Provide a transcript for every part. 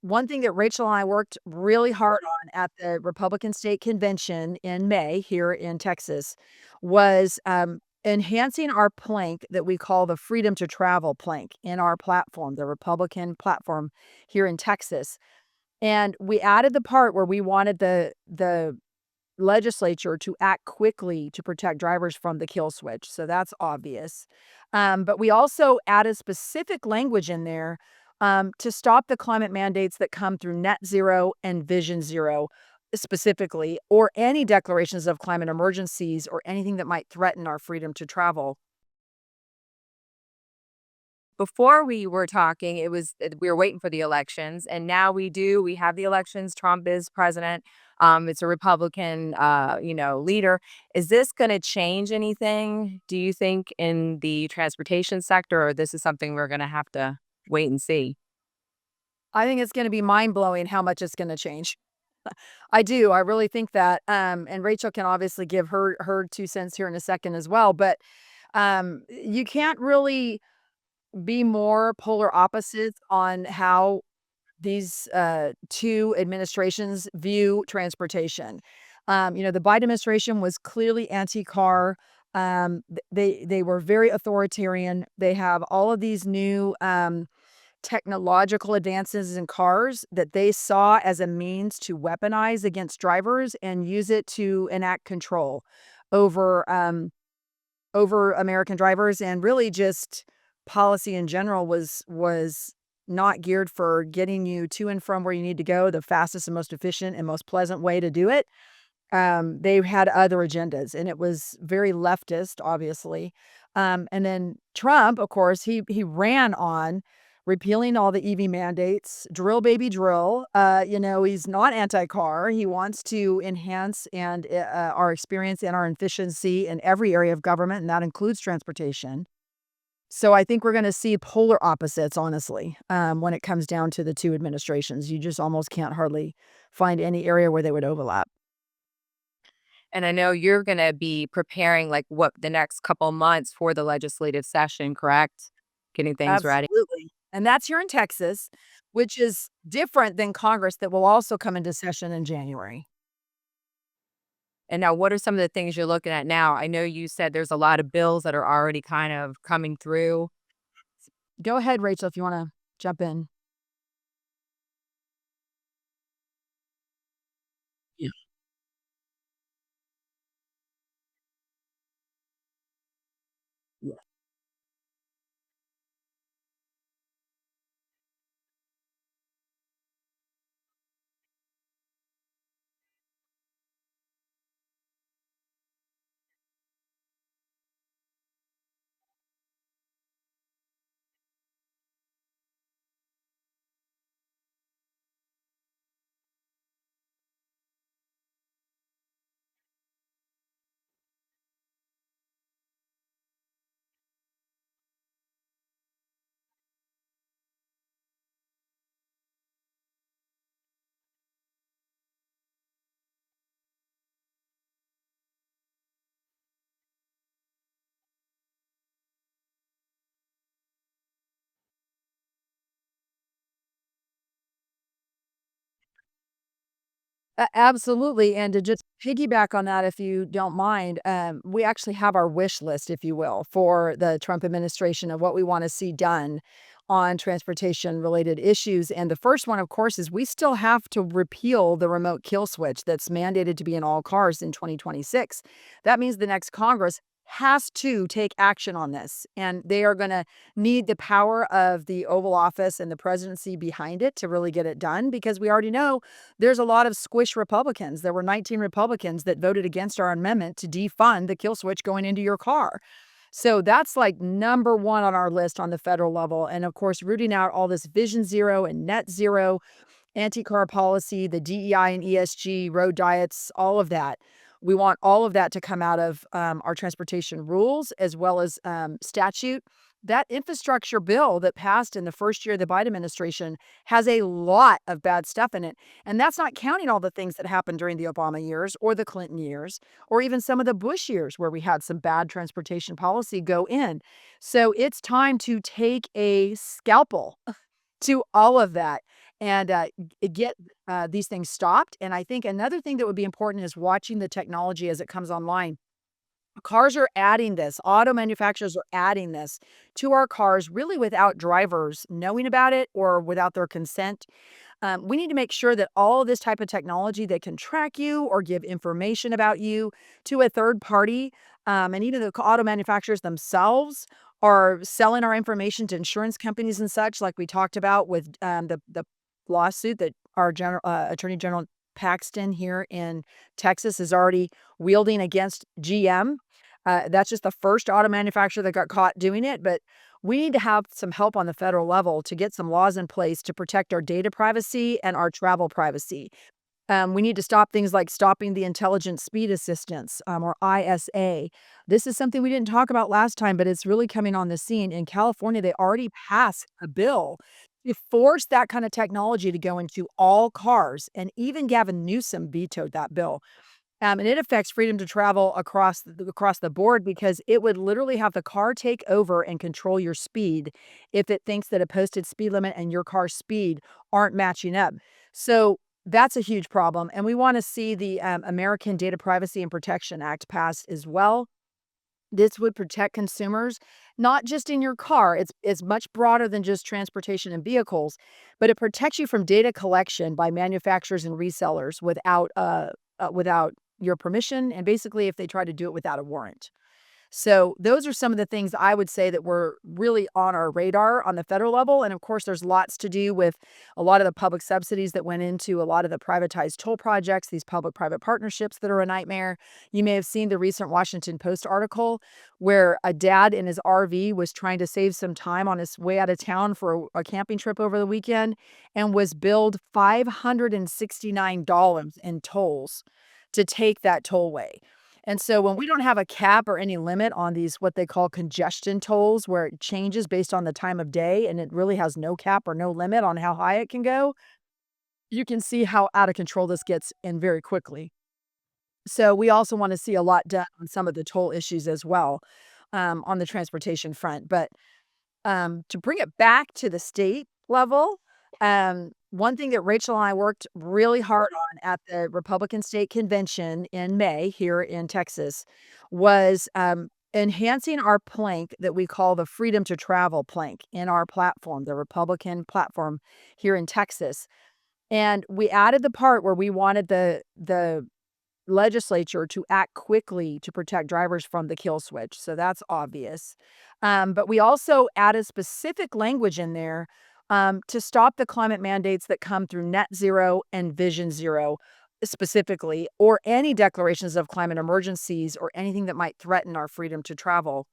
one thing that Rachel and I worked really hard on at the Republican State Convention in May here in Texas was, enhancing our plank that we call the freedom to travel plank in our platform, the Republican platform here in Texas. And we added the part where we wanted the legislature to act quickly to protect drivers from the kill switch, so that's obvious. But we also added specific language in there, to stop the climate mandates that come through net zero and vision zero specifically, or any declarations of climate emergencies or anything that might threaten our freedom to travel. Before we were talking, it was we were waiting for the elections, and now we have the elections. Trump is president. It's a Republican, leader. Is this going to change anything? Do you think in the transportation sector, or this is something we're going to have to wait and see? I think it's gonna be mind-blowing how much it's gonna change. I do, I really think that, and Rachel can obviously give her 2 cents here in a second as well, but, you can't really be more polar opposites on how these, 2 administrations view transportation. The Biden administration was clearly anti-car. They were very authoritarian. They have all of these new, technological advances in cars that they saw as a means to weaponize against drivers and use it to enact control over, over American drivers, and really just policy in general was not geared for getting you to and from where you need to go the fastest and most efficient and most pleasant way to do it. They had other agendas, and it was very leftist, obviously. And then Trump, of course, he ran on repealing all the EV mandates, drill baby drill. He's not anti-car. He wants to enhance and our experience and our efficiency in every area of government, and that includes transportation. So I think we're going to see polar opposites, honestly, when it comes down to the two administrations. You just almost can't hardly find any area where they would overlap. And I know you're going to be preparing like what the next couple months for the legislative session, correct? Getting things ready. Absolutely. And that's here in Texas, which is different than Congress that will also come into session in January. And now what are some of the things you're looking at now? I know you said there's a lot of bills that are already kind of coming through. Go ahead, Rachel, if you want to jump in. Yeah. Yeah. Absolutely, and to just piggyback on that, if you don't mind, we actually have our wish list, if you will, for the Trump administration of what we wanna see done on transportation-related issues, and the first one, of course, is we still have to repeal the remote kill switch that's mandated to be in all cars in 2026. That means the next Congress has to take action on this, and they are gonna need the power of the Oval Office and the presidency behind it to really get it done, because we already know there's a lot of squish Republicans. There were 19 Republicans that voted against our amendment to defund the kill switch going into your car. So that's like number one on our list on the federal level. And of course, rooting out all this vision zero and net zero anti-car policy, the DEI and ESG, road diets, all of that. We want all of that to come out of our transportation rules as well as statute. That infrastructure bill that passed in the first year of the Biden administration has a lot of bad stuff in it. And that's not counting all the things that happened during the Obama years or the Clinton years or even some of the Bush years where we had some bad transportation policy go in. So it's time to take a scalpel to all of that and get these things stopped. And I think another thing that would be important is watching the technology as it comes online. Cars are adding this, auto manufacturers are adding this to our cars really without drivers knowing about it or without their consent. We need to make sure that all of this type of technology that can track you or give information about you to a third party, and even the auto manufacturers themselves are selling our information to insurance companies and such, like we talked about with the lawsuit that our Attorney General Paxton here in Texas is already wielding against GM. That's just the first auto manufacturer that got caught doing it, but we need to have some help on the federal level to get some laws in place to protect our data privacy and our travel privacy. We need to stop things like stopping the intelligent speed assistance, or ISA. This is something we didn't talk about last time, but it's really coming on the scene. In California, they already passed a bill to force that kind of technology to go into all cars, and even Gavin Newsom vetoed that bill. And it affects freedom to travel across the board because it would literally have the car take over and control your speed if it thinks that a posted speed limit and your car's speed aren't matching up. So that's a huge problem, and we wanna see the, American Data Privacy and Protection Act passed as well. This would protect consumers, not just in your car. It's much broader than just transportation and vehicles, but it protects you from data collection by manufacturers and resellers without your permission, and basically if they try to do it without a warrant. So those are some of the things I would say that were really on our radar on the federal level. And of course, there's lots to do with a lot of the public subsidies that went into a lot of the privatized toll projects, these public private partnerships that are a nightmare. You may have seen the recent Washington Post article where a dad in his RV was trying to save some time on his way out of town for a camping trip over the weekend and was billed $569 in tolls to take that tollway. And so when we don't have a cap or any limit on these what they call congestion tolls, where it changes based on the time of day and it really has no cap or no limit on how high it can go, you can see how out of control this gets and very quickly. So we also want to see a lot done on some of the toll issues as well, on the transportation front. But to bring it back to the state level, one thing that Rachel and I worked really hard on at the Republican State Convention in May here in Texas was, enhancing our plank that we call the Freedom to Travel plank in our platform, the Republican platform here in Texas. And we added the part where we wanted the legislature to act quickly to protect drivers from the kill switch, so that's obvious. But we also added specific language in there, to stop the climate mandates that come through net zero and vision zero specifically, or any declarations of climate emergencies or anything that might threaten our freedom to travel.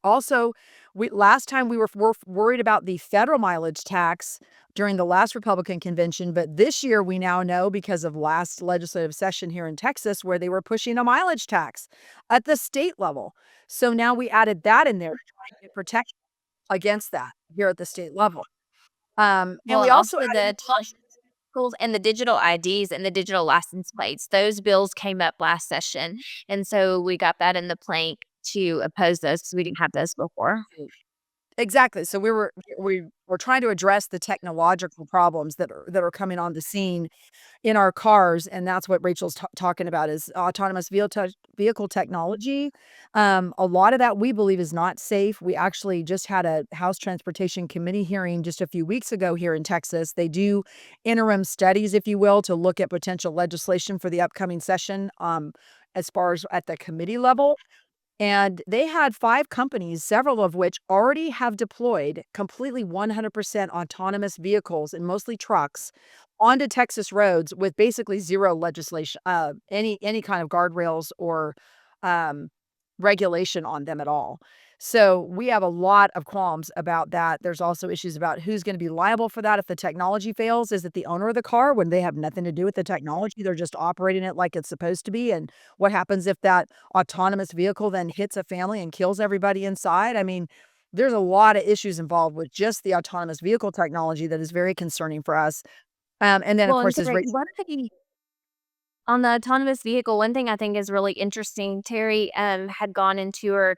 Also, we last time we were worried about the federal mileage tax during the last Republican convention, but this year we now know because of last legislative session here in Texas where they were pushing a mileage tax at the state level. So now we added that in there to try and get protection against that here at the state level. And Well, we and also also added the tools and the digital IDs and the digital license plates. Those bills came up last session, and so we got that in the plank to oppose those because we didn't have those before. exactly. So we were trying to address the technological problems that are coming on the scene in our cars, and that's what Rachel's talking about is autonomous vehicle technology. A lot of that we believe is not safe. We actually just had a House Transportation Committee hearing just a few weeks ago here in Texas. They do interim studies, if you will, to look at potential legislation for the upcoming session, as far as at the committee level. And they had 5 companies, several of which already have deployed completely 100% autonomous vehicles and mostly trucks onto Texas roads with basically 0 legislation, any kind of guardrails or, um, regulation on them at all. So, we have a lot of qualms about that. There's also issues about who's gonna be liable for that if the technology fails. Is it the owner of the car when they have nothing to do with the technology? They're just operating it like it's supposed to be, and what happens if that autonomous vehicle then hits a family and kills everybody inside? I mean, there's a lot of issues involved with just the autonomous vehicle technology that is very concerning for us. And then, of Well, and course, as Terry, Rach one thing on the autonomous vehicle, one thing I think is really interesting, Terry had gone into her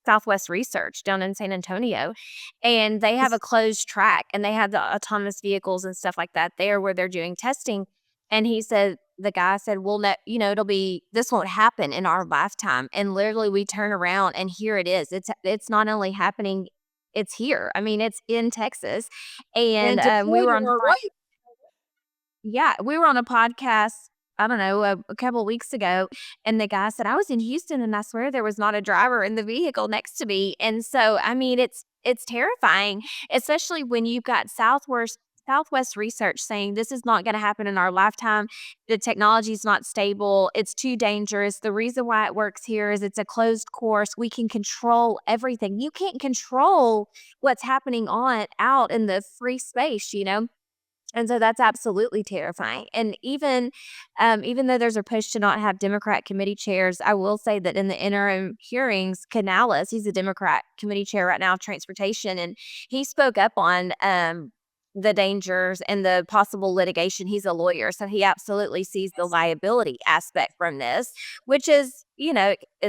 Southwest Research down in San Antonio, and they have a closed track, and they have the autonomous vehicles and stuff like that there where they're doing testing. And he said, the guy said, "Well, no, it'll be this won't happen in our lifetime." And literally, we turn around and here it is. It's not only happening, it's here. I mean, it's in Texas, and And we deployed were in on our right. yeah, we were on a podcast, I don't know, a couple weeks ago, and the guy said, "I was in Houston and I swear there was not a driver in the vehicle next to me." And so, I mean, it's terrifying, especially when you've got Southwest Research saying this is not gonna happen in our lifetime. The technology is not stable. It's too dangerous. The reason why it works here is it's a closed course. We can control everything. You can't control what's happening on out in the free space. And so that's absolutely terrifying. And even though there's a push to not have Democrat committee chairs, I will say that in the interim hearings, Canales, he's a Democrat committee chair right now of transportation, and he spoke up on the dangers and the possible litigation. He's a lawyer, so he absolutely sees the liability aspect from this, which is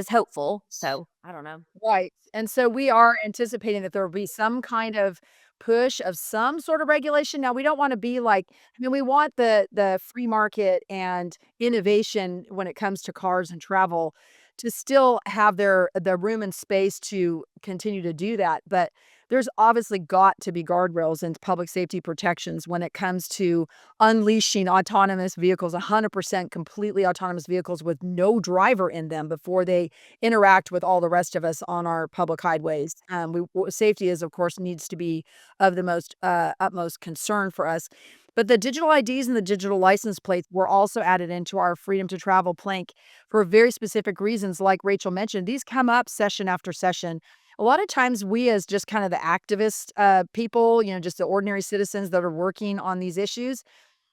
hopeful. So I don't know. Right, and so we are anticipating that there will be some kind of push of some sort of regulation. Now, we don't wanna be like, I mean, we want the free market and innovation when it comes to cars and travel to still have the room and space to continue to do that, but there's obviously got to be guardrails and public safety protections when it comes to unleashing autonomous vehicles, 100% completely autonomous vehicles with no driver in them before they interact with all the rest of us on our public highways. Safety is, of course, needs to be of the most utmost concern for us. But the digital IDs and the digital license plates were also added into our freedom to travel plank for very specific reasons. Like Rachel mentioned, these come up session after session. A lot of times, we as just kind of the activist people, just the ordinary citizens that are working on these issues,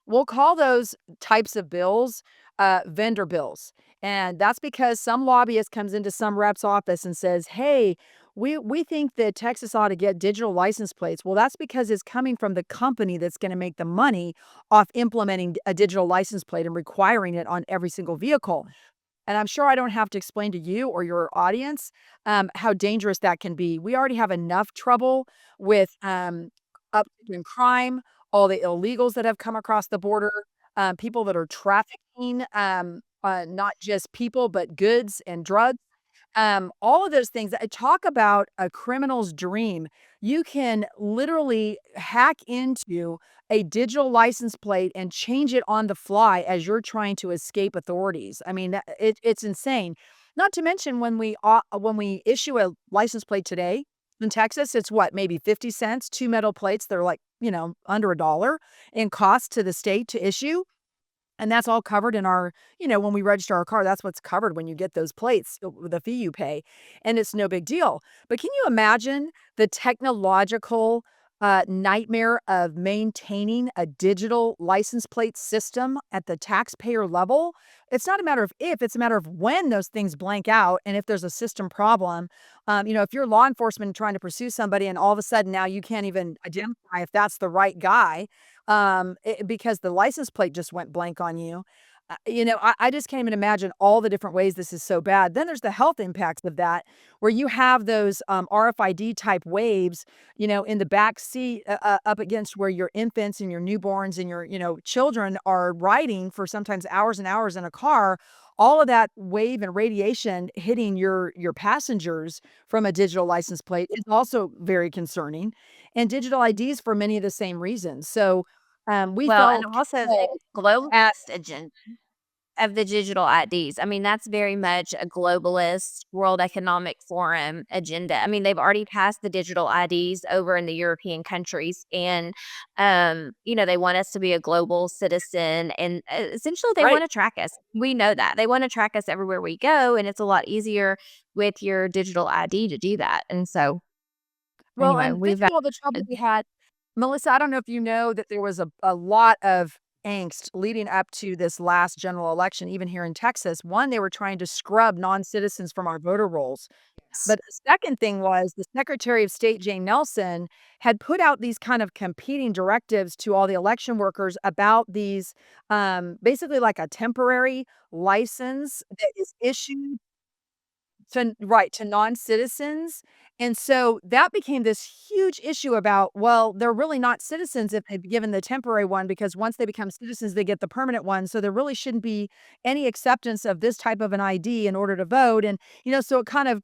we'll call those types of bills, vendor bills, and that's because some lobbyist comes into some rep's office and says, "Hey, we think that Texas ought to get digital license plates." Well, that's because it's coming from the company that's gonna make the money off implementing a digital license plate and requiring it on every single vehicle. And I'm sure I don't have to explain to you or your audience, how dangerous that can be. We already have enough trouble with, uptick in crime, all the illegals that have come across the border, people that are trafficking, not just people, but goods and drugs. All of those things, talk about a criminal's dream. You can literally hack into a digital license plate and change it on the fly as you're trying to escape authorities. I mean, it's insane. Not to mention when we issue a license plate today in Texas, it's what, maybe 50 cents, 2 metal plates. They're like, under $1 in cost to the state to issue. And that's all covered in our, when we register our car, that's what's covered when you get those plates, the fee you pay, and it's no big deal. But can you imagine the technological nightmare of maintaining a digital license plate system at the taxpayer level? It's not a matter of if, it's a matter of when those things blank out and if there's a system problem. If you're law enforcement trying to pursue somebody and all of a sudden now you can't even identify if that's the right guy, because the license plate just went blank on you. I just can't even imagine all the different ways this is so bad. Then there's the health impacts of that, where you have those RFID type waves, in the back seat, up against where your infants and your newborns and your, children are riding for sometimes hours and hours in a car. All of that wave and radiation hitting your passengers from a digital license plate is also very concerning, and digital IDs for many of the same reasons. So, we Well, and felt also the compelled globalist at agenda of the digital IDs. I mean, that's very much a globalist World Economic Forum agenda. I mean, they've already passed the digital IDs over in the European countries, and they want us to be a global citizen, and essentially they right. want to track us. We know that they want to track us everywhere we go, and it's a lot easier with your digital ID to do that. And so, Well, anyway, and think we've of got. all the trouble we had. Melissa, I don't know if you know that there was a lot of angst leading up to this last general election, even here in Texas. One, they were trying to scrub non-citizens from our voter rolls. But the second thing was the Secretary of State, Jane Nelson, had put out these kind of competing directives to all the election workers about these, basically like a temporary license that is issued to non-citizens, and so that became this huge issue about, well, they're really not citizens if they've given the temporary one, because once they become citizens, they get the permanent one, so there really shouldn't be any acceptance of this type of an ID in order to vote, and, so it kind of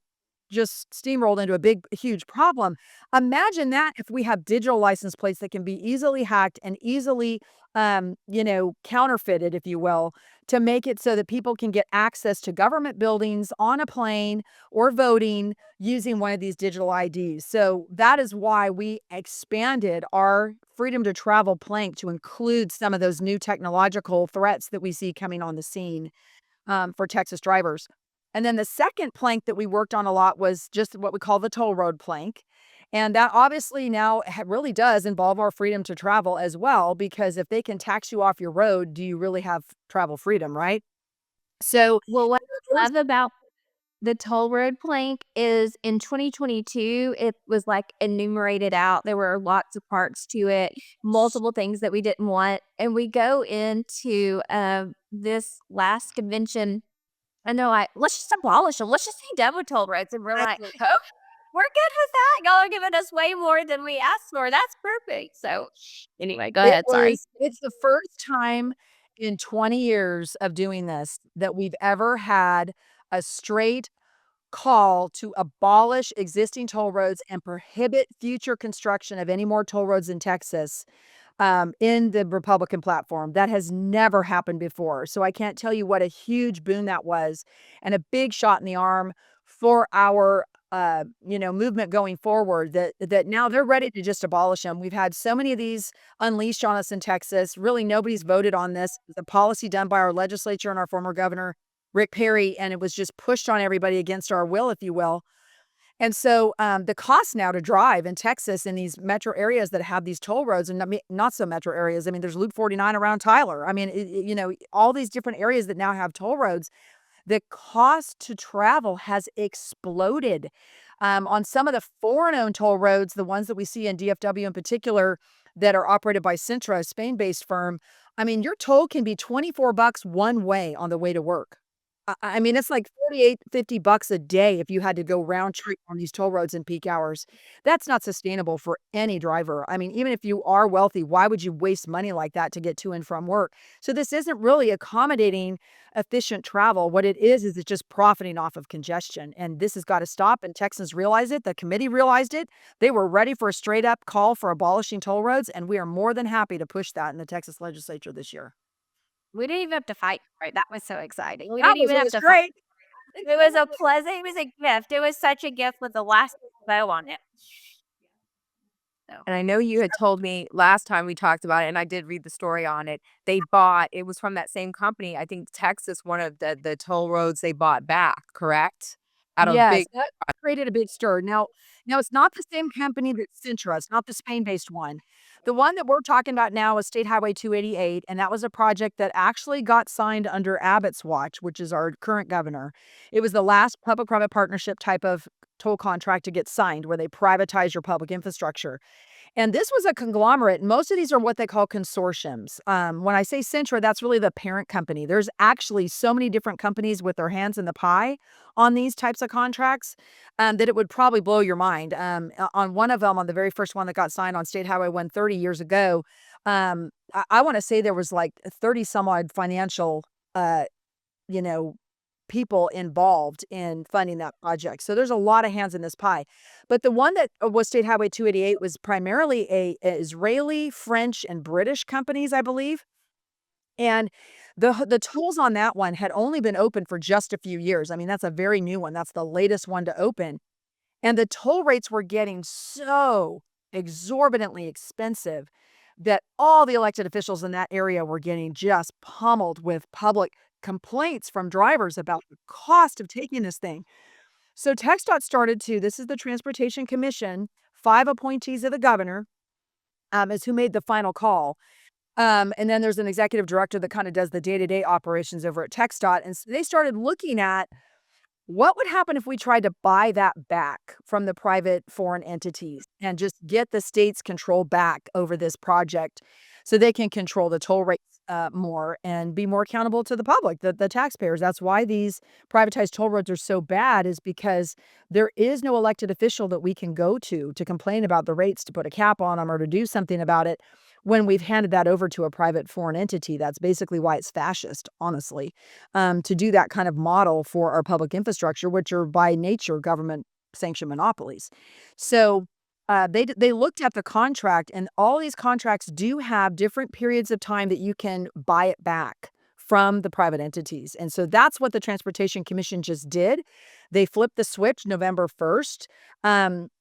just steamrolled into a big, huge problem. Imagine that if we have digital license plates that can be easily hacked and easily, counterfeited, if you will, to make it so that people can get access to government buildings on a plane or voting using one of these digital IDs. So that is why we expanded our freedom to travel plank to include some of those new technological threats that we see coming on the scene for Texas drivers. And then the second plank that we worked on a lot was just what we call the toll road plank. And that obviously now really does involve our freedom to travel as well, because if they can tax you off your road, do you really have travel freedom, right? So, Well, what I first- love about the toll road plank is in 2022, it was, like, enumerated out. There were lots of parts to it, multiple things that we didn't want, and we go into, this last convention, and they're like, "Let's just abolish them. Let's just be done with toll roads," and we're like, "Oh, we're good with that. Y'all are giving us way more than we asked for. That's perfect." So, anyway, go ahead, sorry. it's the first time in 20 years of doing this that we've ever had a straight call to abolish existing toll roads and prohibit future construction of any more toll roads in Texas, in the Republican platform. That has never happened before. So I can't tell you what a huge boon that was, and a big shot in the arm for our movement going forward, that now they're ready to just abolish them. We've had so many of these unleashed on us in Texas. Really, nobody's voted on this. It's a policy done by our legislature and our former governor, Rick Perry, and it was just pushed on everybody against our will, if you will. And so, the cost now to drive in Texas in these metro areas that have these toll roads, and not so metro areas. I mean, there's Loop 49 around Tyler. I mean, all these different areas that now have toll roads, the cost to travel has exploded. On some of the foreign-owned toll roads, the ones that we see in DFW in particular, that are operated by Cintra, a Spain-based firm, I mean, your toll can be $24 one way on the way to work. I mean, it's like 48, $50 a day if you had to go round trip on these toll roads in peak hours. That's not sustainable for any driver. I mean, even if you are wealthy, why would you waste money like that to get to and from work? So this isn't really accommodating efficient travel. What it is it's just profiting off of congestion. And this has got to stop. And Texans realize it. The committee realized it. They were ready for a straight up call for abolishing toll roads. And we are more than happy to push that in the Texas legislature this year. We didn't even have to fight for it. That was so exciting. We That didn't was, even it have was to fight. great. It was a pleasant, it was a gift. It was such a gift with the last bow on it. So, And I know you had told me last time we talked about it, and I did read the story on it. It was from that same company. I think Texas, one of the toll roads they bought back, correct? Out of Yes, big that created a big stir. Now it's not the same company that Cintra, it's not the Spain-based one. The one that we're talking about now is State Highway 288, and that was a project that actually got signed under Abbott's watch, which is our current governor. It was the last public-private partnership type of toll contract to get signed, where they privatize your public infrastructure. And this was a conglomerate. Most of these are what they call consortiums. When I say Cintra, that's really the parent company. There's actually so many different companies with their hands in the pie on these types of contracts, that it would probably blow your mind. On one of them, on the very first one that got signed on State Highway 130 years ago, I want to say there was like 30 some odd financial, you know, people involved in funding that project. So there's a lot of hands in this pie. But the one that was State Highway 288 was primarily a Israeli, French, and British companies, I believe. And the tolls on that one had only been open for just a few years. I mean, that's a very new one. That's the latest one to open. And the toll rates were getting so exorbitantly expensive that all the elected officials in that area were getting just pummeled with public complaints from drivers about the cost of taking this thing. So TxDOT started to, this is the Transportation Commission, 5 appointees of the governor, is who made the final call. And then there's an executive director that kind of does the day-to-day operations over at TxDOT. And so they started looking at what would happen if we tried to buy that back from the private foreign entities and just get the state's control back over this project. so they can control the toll rates more and be more accountable to the public, the taxpayers. That's why these privatized toll roads are so bad, is because there is no elected official that we can go to complain about the rates, to put a cap on them, or to do something about it when we've handed that over to a private foreign entity. That's basically why it's fascist, honestly, to do that kind of model for our public infrastructure, which are by nature government sanctioned monopolies. So they looked at the contract, and all these contracts do have different periods of time that you can buy it back from the private entities. And so that's what the Transportation Commission just did. They flipped the switch November 1st.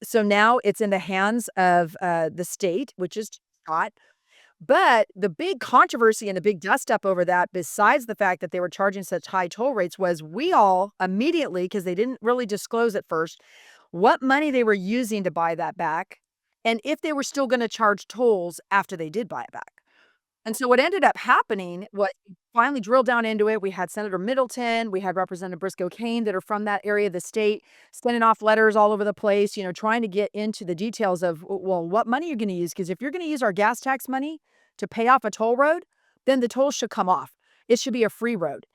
So now it's in the hands of the state, which is Scott. But the big controversy and the big dust up over that, besides the fact that they were charging such high toll rates, was we all immediately, because they didn't really disclose at first, what money they were using to buy that back, and if they were still going to charge tolls after they did buy it back. And so what ended up happening, what finally drilled down into it, we had Senator Middleton, we had Representative Briscoe Kane that are from that area of the state, sending off letters all over the place, trying to get into the details of, well, what money you're going to use. Because if you're going to use our gas tax money to pay off a toll road, then the toll should come off. It should be a free road.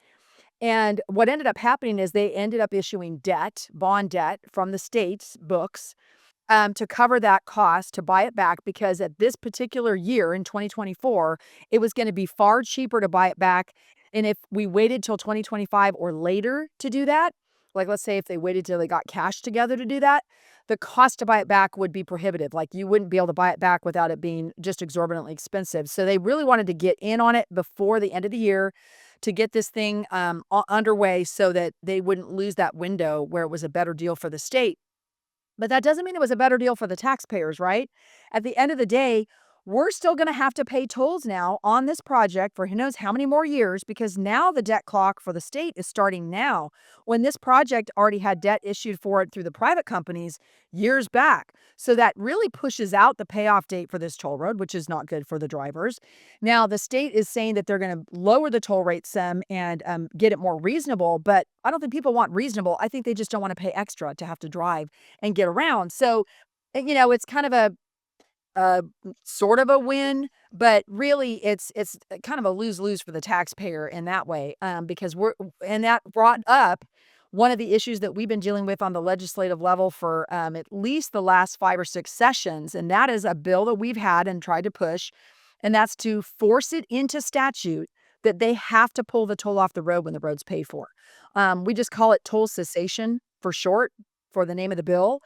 And what ended up happening is they ended up issuing debt, bond debt from the state's books, to cover that cost to buy it back, because at this particular year in 2024, it was going to be far cheaper to buy it back. And if we waited till 2025 or later to do that, like let's say if they waited till they got cash together to do that, the cost to buy it back would be prohibitive. Like you wouldn't be able to buy it back without it being just exorbitantly expensive. So they really wanted to get in on it before the end of the year to get this thing underway, so that they wouldn't lose that window where it was a better deal for the state. But that doesn't mean it was a better deal for the taxpayers, right? At the end of the day, we're still going to have to pay tolls now on this project for who knows how many more years, because now the debt clock for the state is starting now, when this project already had debt issued for it through the private companies years back. So that really pushes out the payoff date for this toll road, which is not good for the drivers. Now, the state is saying that they're going to lower the toll rate some and get it more reasonable, but I don't think people want reasonable. I think they just don't want to pay extra to have to drive and get around. So, it's kind of a uh, sort of a win, but really it's kind of a lose-lose for the taxpayer in that way, because and that brought up one of the issues that we've been dealing with on the legislative level for at least the last 5 or 6 sessions, and that is a bill that we've had and tried to push, and that's to force it into statute that they have to pull the toll off the road when the road's paid for. We just call it toll cessation for short, for the name of the bill.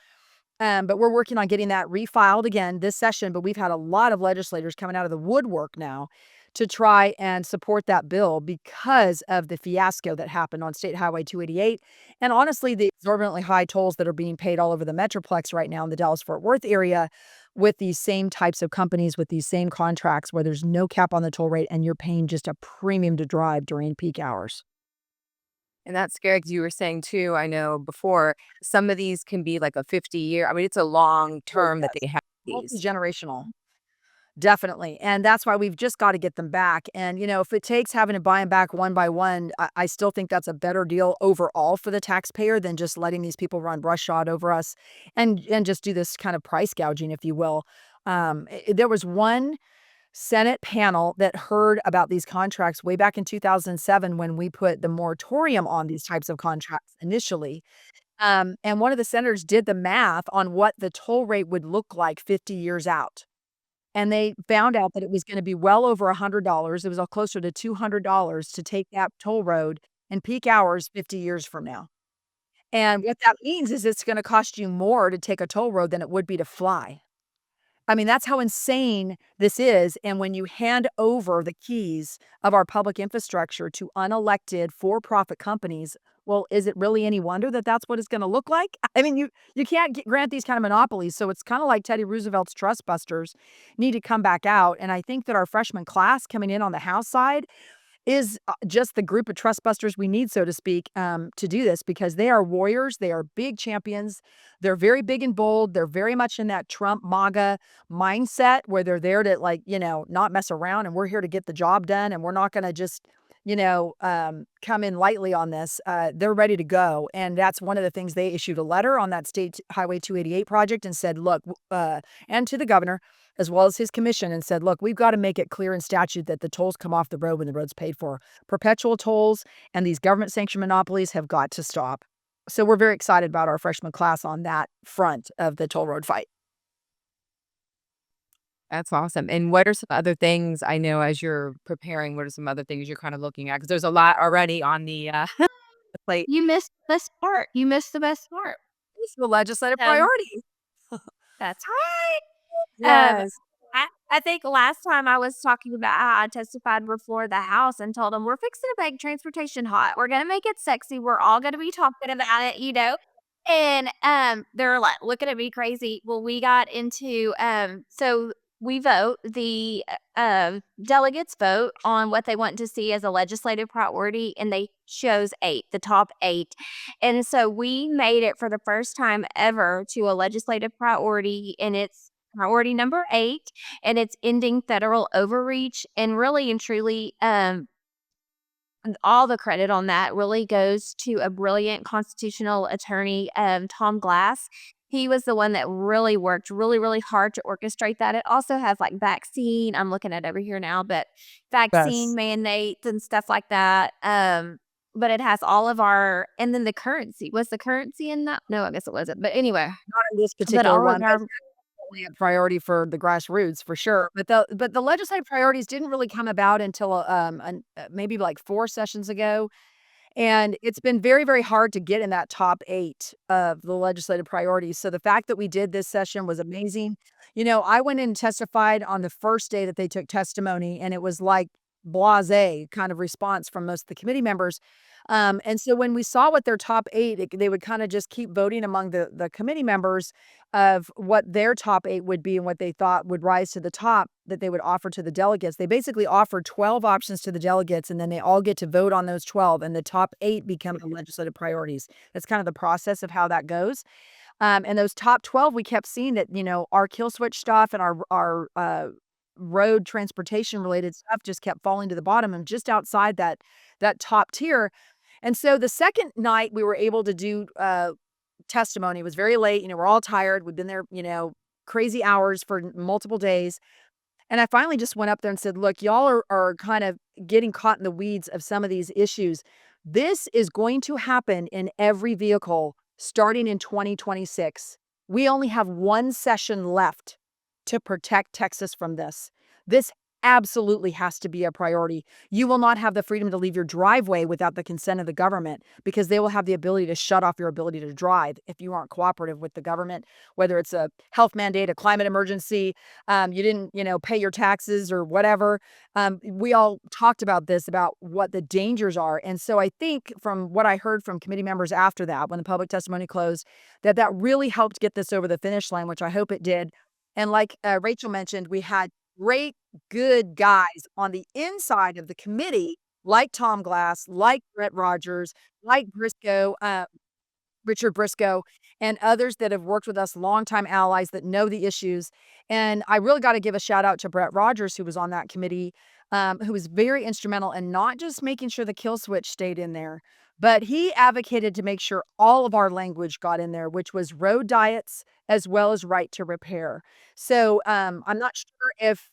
But we're working on getting that refiled again this session. But we've had a lot of legislators coming out of the woodwork now to try and support that bill because of the fiasco that happened on State Highway 288. And honestly, the exorbitantly high tolls that are being paid all over the Metroplex right now in the Dallas-Fort Worth area, with these same types of companies, with these same contracts where there's no cap on the toll rate and you're paying just a premium to drive during peak hours. And that's scary because you were saying too, I know before, some of these can be like a 50-year. I mean, it's a long Oh, term that yes. they have these. Multi-generational. Definitely, and that's why we've just gotta get them back, and, if it takes having to buy them back one by one, I still think that's a better deal overall for the taxpayer than just letting these people run roughshod over us and just do this kind of price gouging, if you will. There was one Senate panel that heard about these contracts way back in 2007 when we put the moratorium on these types of contracts initially, and one of the senators did the math on what the toll rate would look like 50 years out. And they found out that it was gonna be well over $100. It was, closer to $200 to take that toll road in peak hours 50 years from now. And what that means is it's gonna cost you more to take a toll road than it would be to fly. I mean, that's how insane this is, and when you hand over the keys of our public infrastructure to unelected for-profit companies, well, is it really any wonder that that's what it's gonna look like? I mean, you can't grant these kind of monopolies, so it's kinda like Teddy Roosevelt's trust busters need to come back out, and I think that our freshman class coming in on the House side is just the group of trust busters we need, so to speak, to do this, because they are warriors. They are big champions. They're very big and bold. They're very much in that Trump MAGA mindset where they're there to, like, not mess around, and we're here to get the job done, and we're not going to just come in lightly on this. They're ready to go. And that's one of the things they issued a letter on that State Highway 288 project and said, look, and to the governor, as well as his commission, and said, look, we've got to make it clear in statute that the tolls come off the road when the road's paid for. Perpetual tolls and these government sanctioned monopolies have got to stop. So we're very excited about our freshman class on that front of the toll road fight. That's awesome. And what are some other things, I know as you're preparing, what are some other things you're kind of looking at? Because there's a lot already on the the plate. You missed the best part. You missed the best part. It's the legislative Um, priority. that's right. Yes. I think last time I was talking about how I testified before the House and told them we're fixing to make transportation hot. We're gonna make it sexy. We're all gonna be talking about it, you know. And they're like looking at me crazy. Well, we got into so we vote the delegates vote on what they want to see as a legislative priority, and they chose 8, the top 8. And so we made it for the first time ever to a legislative priority, and it's priority number 8, and it's ending federal overreach. And really and truly, all the credit on that really goes to a brilliant constitutional attorney, Tom Glass. He was the one that really worked really, really hard to orchestrate that. It also has like vaccine. I'm looking at it over here now, but vaccine Yes. mandates and stuff like that. But it has all of our, and then the currency. Was the currency in that? No, I guess it wasn't. But anyway, Not in this but particular all of one, but our definitely a priority for the grassroots for sure. But the legislative priorities didn't really come about until maybe like 4 sessions ago. And it's been very, very hard to get in that top 8 of the legislative priorities. So the fact that we did this session was amazing. I went in and testified on the first day that they took testimony, and it was like blasé kind of response from most of the committee members. And so when we saw what their top 8, they would kind of just keep voting among the committee members of what their top 8 would be and what they thought would rise to the top that they would offer to the delegates. They basically offered 12 options to the delegates, and then they all get to vote on those 12, and the top 8 become the legislative priorities. That's kind of the process of how that goes. And those top 12, we kept seeing that, our kill switch stuff and our road transportation related stuff just kept falling to the bottom and just outside that top tier. And so the second night we were able to do testimony. It was very late. We're all tired. We've been there, crazy hours for multiple days. And I finally just went up there and said, look, y'all are kind of getting caught in the weeds of some of these issues. This is going to happen in every vehicle starting in 2026. We only have 1 session left to protect Texas from this. This absolutely has to be a priority. You will not have the freedom to leave your driveway without the consent of the government, because they will have the ability to shut off your ability to drive if you aren't cooperative with the government, whether it's a health mandate, a climate emergency, you didn't, pay your taxes or whatever. We all talked about this, about what the dangers are. And so I think from what I heard from committee members after that, when the public testimony closed, that really helped get this over the finish line, which I hope it did. And like Rachel mentioned, we had great, good guys on the inside of the committee, like Tom Glass, like Brett Rogers, like Richard Briscoe, and others that have worked with us, longtime allies that know the issues. And I really got to give a shout out to Brett Rogers, who was on that committee, who was very instrumental in not just making sure the kill switch stayed in there, but he advocated to make sure all of our language got in there, which was road diets as well as right to repair. So I'm not sure if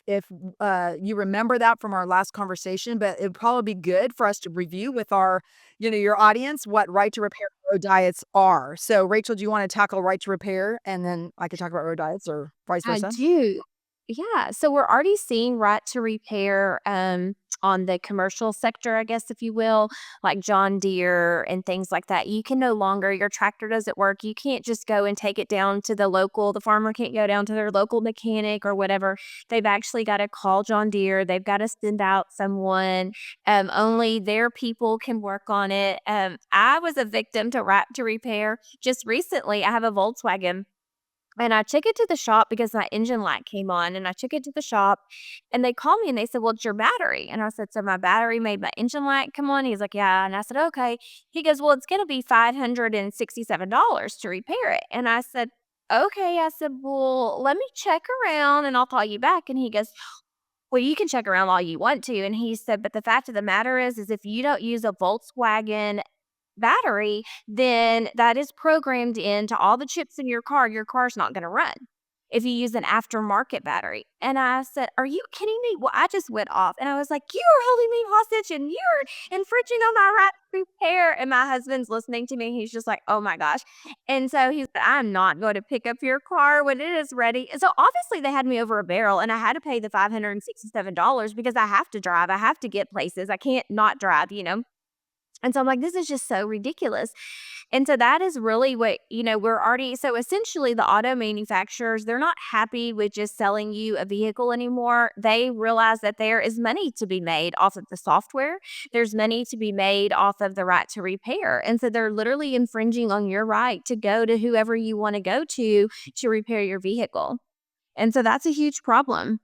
you remember that from our last conversation, but it'd probably be good for us to review with our, your audience, what right to repair road diets are. So Rachel, do you want to tackle right to repair, and then I could talk about road diets, or vice I versa? do. Yeah. So we're already seeing right to repair on the commercial sector, I guess, if you will, like John Deere and things like that. You can no longer, your tractor doesn't work. You can't just go and take it down to the farmer can't go down to their local mechanic or whatever. They've actually got to call John Deere. They've got to send out someone. Only their people can work on it. I was a victim to right to repair. Just recently, I have a Volkswagen, and I took it to the shop because my engine light came on, and I took it to the shop, and they called me and they said, well, it's your battery. And I said, so my battery made my engine light come on? He's like, yeah. And I said, okay. He goes, well, it's going to be $567 to repair it. And I said, okay. I said, well, let me check around and I'll call you back. And he goes, well, you can check around all you want to. And he said, but the fact of the matter is if you don't use a Volkswagen battery, then that is programmed into all the chips in your car's not going to run if you use an aftermarket battery. And I said, are you kidding me? Well, I just went off and I was like, you are holding me hostage and you're infringing on my right to repair. And my husband's listening to me. He's just like, oh my gosh. And so he said, I'm not going to pick up your car when it is ready. And so obviously they had me over a barrel and I had to pay the $567 because I have to drive. I have to get places. I can't not drive. And so I'm like, this is just so ridiculous. And so that is really what, we're already, so essentially the auto manufacturers, they're not happy with just selling you a vehicle anymore. They realize that there is money to be made off of the software. There's money to be made off of the right to repair. And so they're literally infringing on your right to go to whoever you want to go to repair your vehicle. And so that's a huge problem.